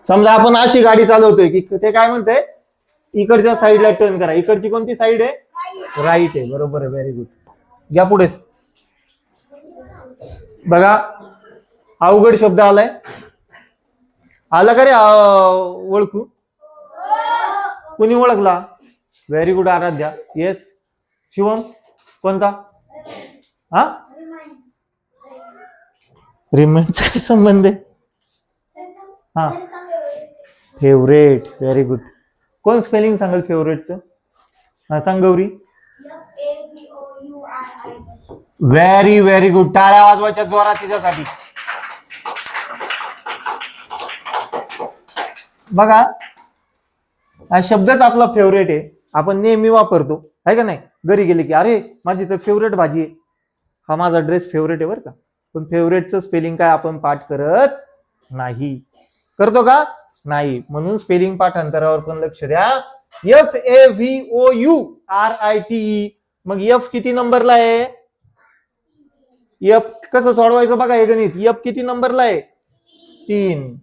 समजा आपण अशी गाडी चालवतोय की ते काय म्हणते, इकडच्या साईडला टर्न करा. इकडची कोणती साईड आहे? राईट आहे. बरोबर आहे. Very good. घ्या पुढे. बघा अवघड शब्द आलाय. आला का रे ओळखू? कुणी ओळखला? Very good Aradhya. Yes. Shivam कोणता? हा रिमेंडचा काय संबंध आहे? हा फेवरेट. Very good. कोण स्पेलिंग सांगेल फेवरेटचं? हा सांग गौरी. Very very good. टाळ्या वाजवायच्या जोरात तिच्यासाठी. बघा हा शब्दच आपला फेवरेट आहे. आपण नेहमी वापरतो आहे का नाही? घरी गेले की अरे माझी तर फेवरेट भाजी आहे. हा माझा ड्रेस फेवरेट आहे बरं का. पण फेवरेटचं स्पेलिंग काय आपण पाठ करत नाही. करतो का? नाही. म्हणून स्पेलिंग पाठांतरावर पण लक्ष द्या. FAVOURITE. मग एफ किती नंबरला आहे? एफ कसं सोडवायचं बघा हे गणित. एफ किती नंबरला आहे? 3.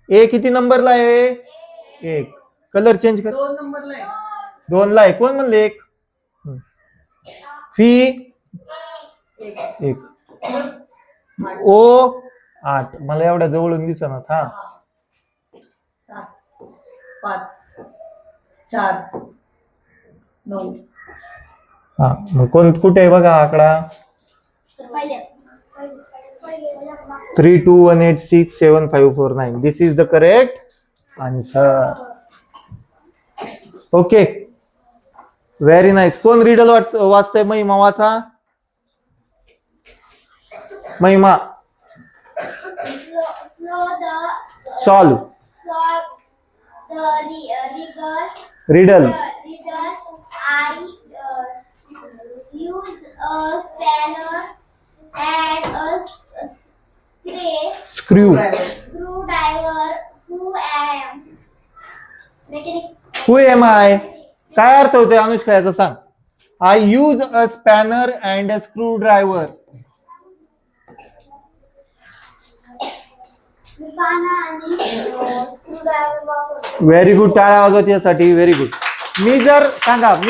ए किती नंबरला आहे? 1. कलर चेंज कर. 2 नंबरला आहे. 2 ला आहे. कोण म्हणले 1? फी 1. ओ 8. मला एवढ्या जवळून दिसणार. हा 7 5 4 9. हा मग कोण कुठे आहे बघा आकडा? 3218675549. This is the correct answer. Okay very nice. कोण रिडल वाचतंय? महिमा वाचा. Mahima solve riddle. Use a spanner and a screwdriver. Who am? Who am I? काय अर्थ होते अनुष्का याचा सांग. I use a spanner and a screwdriver. Very good. टाळ्या वाजवत यासाठी. Very good. मी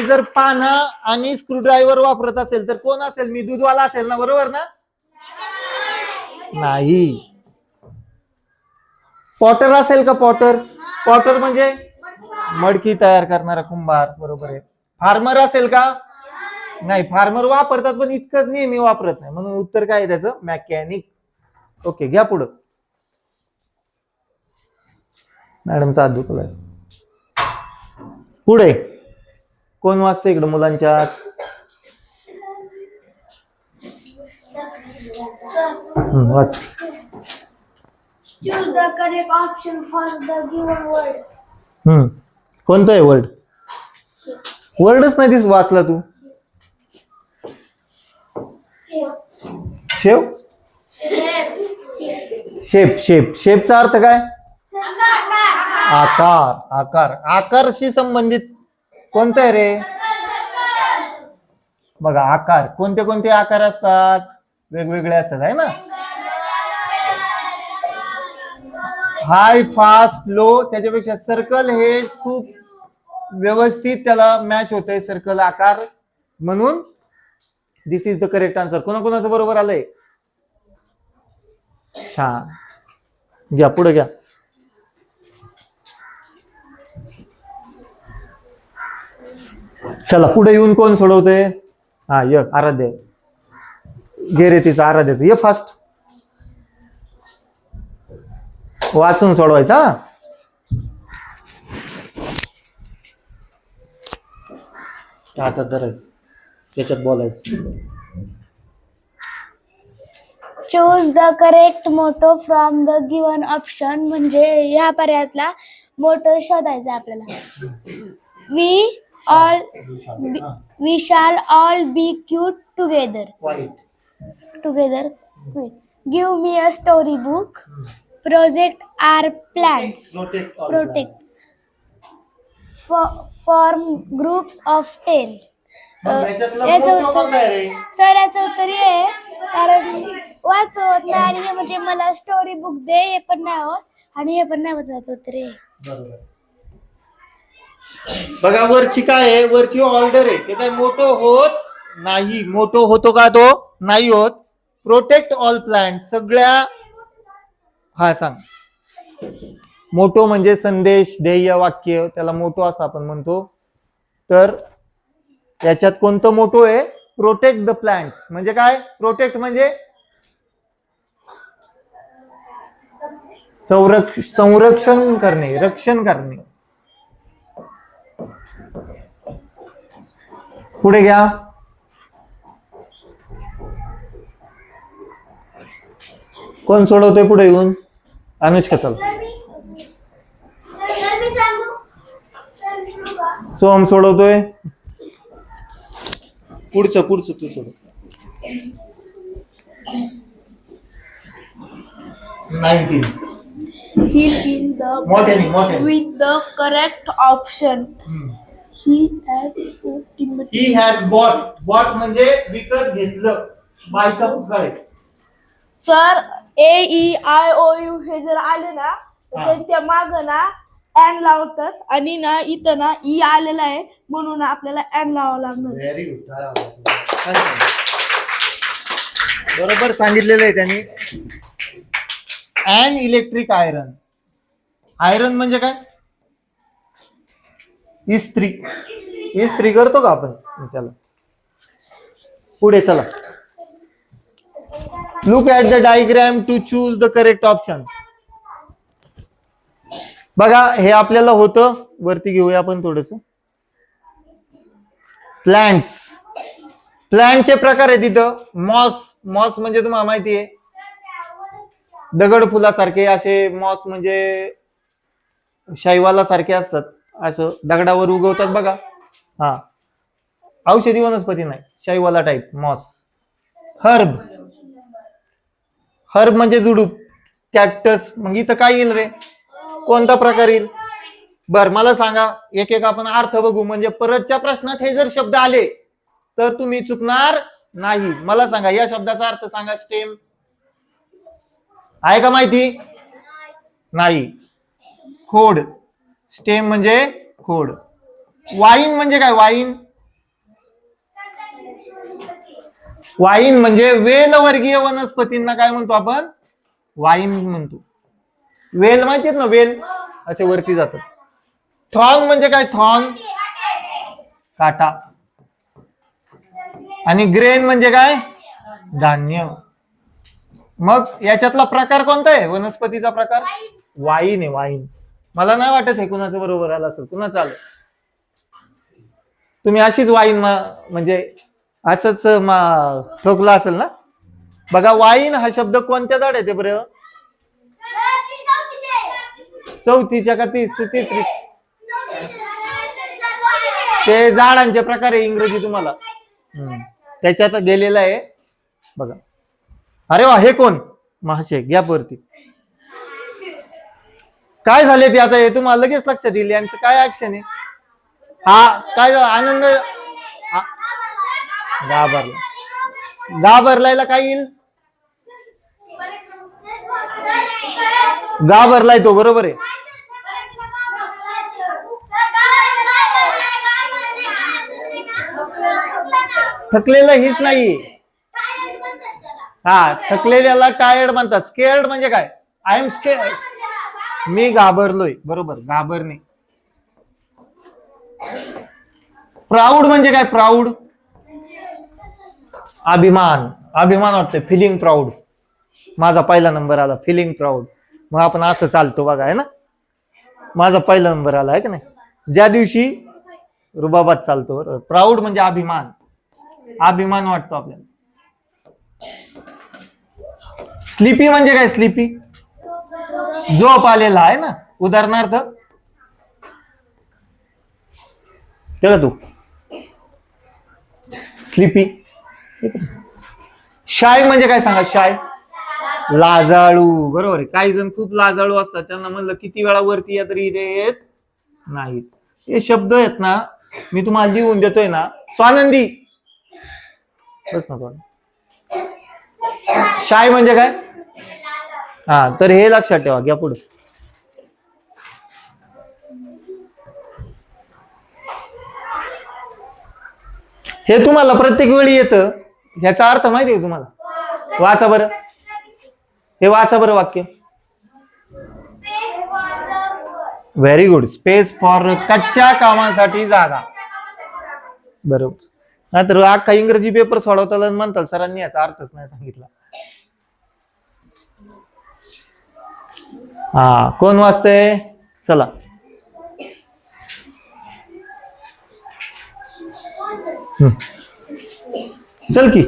जर पाना आणि स्क्रूड्रायव्हर वापरत असेल तर कोण असेल? मी दूधवाला असेल ना, बरोबर ना? नाही. पॉटर असेल का? पॉटर म्हणजे मडकी तयार करणारा कुंभार. बरोबर आहे. फार्मर असेल का? नाही. फार्मर वापरतात पण इतकंच नेहमी वापरत नाही. म्हणून उत्तर काय आहे त्याचं? मेकॅनिक. ओके घ्या पुढं. मॅडमचा हात दुखलाय. पुढे कोण वाचतं इकडं मुलांच्या? वाच. Choose the correct option for the given word. कोणतं आहे वर्ड? वर्डच नाही दिस वाचला तू. शेप. शेपचा अर्थ काय? आकार. आकारशी संबंधित कोणतं आहे रे? बघा आकार कोणते कोणते आकार असतात? वेगवेगळे असतात आहे ना. हाय फास्ट लो. त्याच्यापेक्षा सर्कल हे खूप व्यवस्थित त्याला मॅच होतंय सर्कल आकार. म्हणून दिस इज द करेक्ट आन्सर. कोणाकोणाचं बरोबर आलंय? छान. घ्या पुढे घ्या. चला पुढे येऊन कोण सोडवते? हा य आराध्य. घे रे तिचं आराध्याचं. ये फास्ट. वाचून सोडवायचा. हातात धरायचं, त्याच्यात बोलायचं. Choose the correct motto from the given option. म्हणजे या पर्यायातला मोटो शोधायचा आपल्याला. We shall all be cute together. Give me a story book. Project our plans. Protect. Form groups of 10. Sir याचं उत्तर आहे कारण वाचवत नाही आणि हे म्हणजे मला स्टोरी बुक दे हे पण नाही होत आणि हे पण नाही वाचवत रे. बरोबर. बघा वरची काय आहे, वरची ऑर्डर आहे, ते काय मोठं होत नाही. मोठं होतो का तो? नाही होत. प्रोटेक्ट ऑल प्लांट, सगळ्या. हा सांग. मोठो म्हणजे संदेश, ध्येय, वाक्य, त्याला मोठो असं आपण म्हणतो. तर याच्यात कोणतं मोठो आहे? Protect the plants. म्हणजे काय? प्रोटेक्ट म्हणजे संरक्षण करणे, रक्षण करणे. पुढे घ्या. कोण सोडवतोय पुढे येऊन? अनुष्का चल. सोहम सोडवतोय. पुढचं तू सोडव. 19. He in the मोठ्याने. with the correct option. He has bought म्हणजे विकत घेतलं. बायचा भूतकाळ आहे. सर AEIOU हे जर आले ना तर त्यांच्या माग ना एन लावतात आणि ना इथं ना ई आलेला आहे म्हणून आपल्याला एन लावावं लागणार. Very good. बरोबर सांगितलेलं आहे त्यांनी. An electric iron. आयरन म्हणजे काय? इस्त्री करतो का आपण त्याला? पुढे चला. Look at the diagram to choose the correct option. बघा हे आपल्याला होतं. वरती घेऊया आपण थोडस. प्लांटचे प्रकार आहे तिथं. मॉस म्हणजे तुम्हाला माहिती आहे दगड फुलासारखे असे मॉस म्हणजे शाईवाला सारखे असतात, असं दगडावर उगवतात बघा. हा औषधी वनस्पती नाही, शाईवाला टाईप मॉस. हर्ब म्हणजे झुडूप. कॅक्टस. मग इथं काय येईल रे? कोणता प्रकार येईल? बर मला सांगा. एक आपण अर्थ बघू. म्हणजे परतच्या प्रश्नात हे जर शब्द आले तर तुम्ही चुकणार नाही. मला सांगा या शब्दाचा अर्थ सांगा. स्टेम आहे का माहिती? नाही. खोड. स्टेम म्हणजे खोड. वाईन म्हणजे काय? वाईन म्हणजे वेलवर्गीय वनस्पतींना काय म्हणतो आपण? वाईन म्हणतो. वेल माहितीत ना? वेल असे वरती जातात. थॉर्न म्हणजे काय? काटा. आणि ग्रेन म्हणजे काय? धान्य. मग याच्यातला प्रकार कोणता आहे? वनस्पतीचा प्रकार वाईन आहे. वाईन. मला नाही वाटत हे कुणाचं बरोबर आलं असेल. कुणाचं आलं? तुम्ही अशीच वाईन म्हणजे असंच ठोकला असेल ना. बघा वाईन हा शब्द कोणत्या झाड येते बरं? चौथीच्या का तिसरी? ते झाडांचे प्रकार आहे इंग्रजी तुम्हाला त्याच्यात गेलेला आहे बघा. अरे वा. हे कोण? महाशय गॅप वरती. काय झाले ते आता? हे तुम्हाला लगेच लक्षात येईल. यांचं काय ऍक्शन आहे? हा काय आनंद? घाबरलायला काय येईल? घाबरलाय तो. बरोबर आहे. थकलेलं हीच नाही. हा थकलेल्याला टायर्ड म्हणतात. स्केअर्ड म्हणजे काय? I am scared. मी घाबरलोय. बरोबर. घाबरणे. प्राऊड म्हणजे काय? प्राऊड अभिमान. अभिमान वाटतोय. Feeling proud. माझा पहिला नंबर आला. Feeling proud. मग आपण असं चालतो बघा आहे ना. माझा पहिला नंबर आला आहे का नाही? ज्या दिवशी रुबाबात चालतो. प्राऊड म्हणजे अभिमान. अभिमान वाटतो आपल्याला. स्लीपी म्हणजे काय? स्लीपी झोप आलेला आहे ना. उदाहरणार्थ त्याला तू स्लीपी. शाय म्हणजे काय सांगा? शाय लाजाळू. बरोबर आहे. काही जण खूप लाजाळू असतात. त्यांना म्हणलं किती वेळा वरती या तरी इथे येत नाहीत. हे शब्द आहेत ना मी तुम्हाला लिहून देतोय ना. स्वानंदी बस ना. शाय म्हणजे काय? हा, तर हे लक्षात ठेवा. घ्या पुढे. हे तुम्हाला प्रत्येक वेळी येतं. ह्याचा अर्थ माहिती आहे तुम्हाला? वाचा बरं, हे वाचा बरं वाक्य. Very good. स्पेस फॉर कच्च्या कामासाठी जागा. बरोबर. नाहीतर अख्खा इंग्रजी पेपर सोडवताना म्हणतात सरांनी याचा अर्थच नाही सांगितला. हा, कोण वाचतंय? चला. चल की.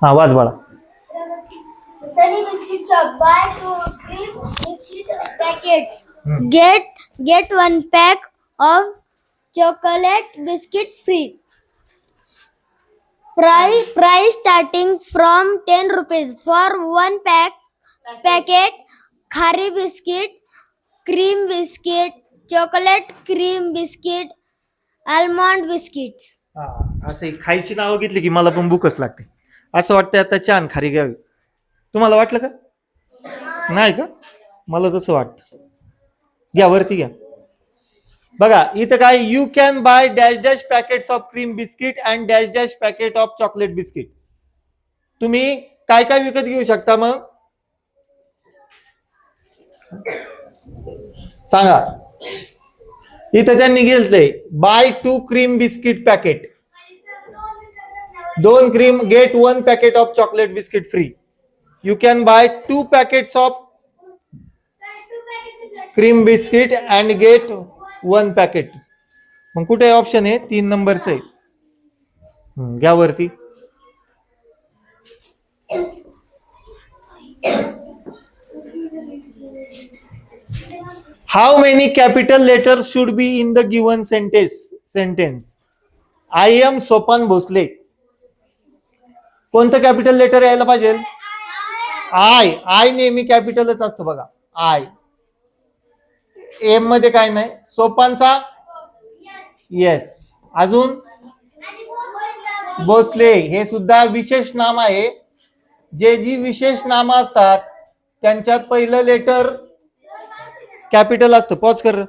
हा, वाच बाळा. Sunny biscuit shop. Buy 2 cream biscuit packets. Get 1 pack of chocolate biscuit free. Price starting from 10 rupees for 1 packet. Khari biscuit, cream biscuit, chocolate cream biscuit, almond biscuits. हा, असे खायची नावं घेतली की मला पण भूकच लागते. असं वाटतं आता छान खारी घ्यावी. तुम्हाला वाटलं का? नाही का? मला तसं वाटतं. घ्या वरती घ्या. बघा इथं काय, you can buy dash dash packets of cream biscuit and dash dash packet of chocolate biscuit. तुम्ही काय काय विकत घेऊ शकता मग सांगा. इथं त्यांनी घेतलंय buy 2 cream biscuit packet, 2 cream get 1 packet of chocolate biscuit free. You can buy 2 packets of cream biscuit and get 1 packet. मग कुठे ऑप्शन आहे? 3 नंबरचं आहे. घ्या वरती. How many capital letters should be in the given sentence? I am Sopan Bhosale. कोणतं capital letter यायला पाहिजे? आय नेहमी कॅपिटलच असतो बघा. आय. एम मध्ये काय नाही. सोपानचा येस. अजून भोसले हे सुद्धा विशेष नाम आहे. जी विशेष नाम असतात त्यांच्यात पहिलं लेटर कॅपिटल असतं. पॉज कर.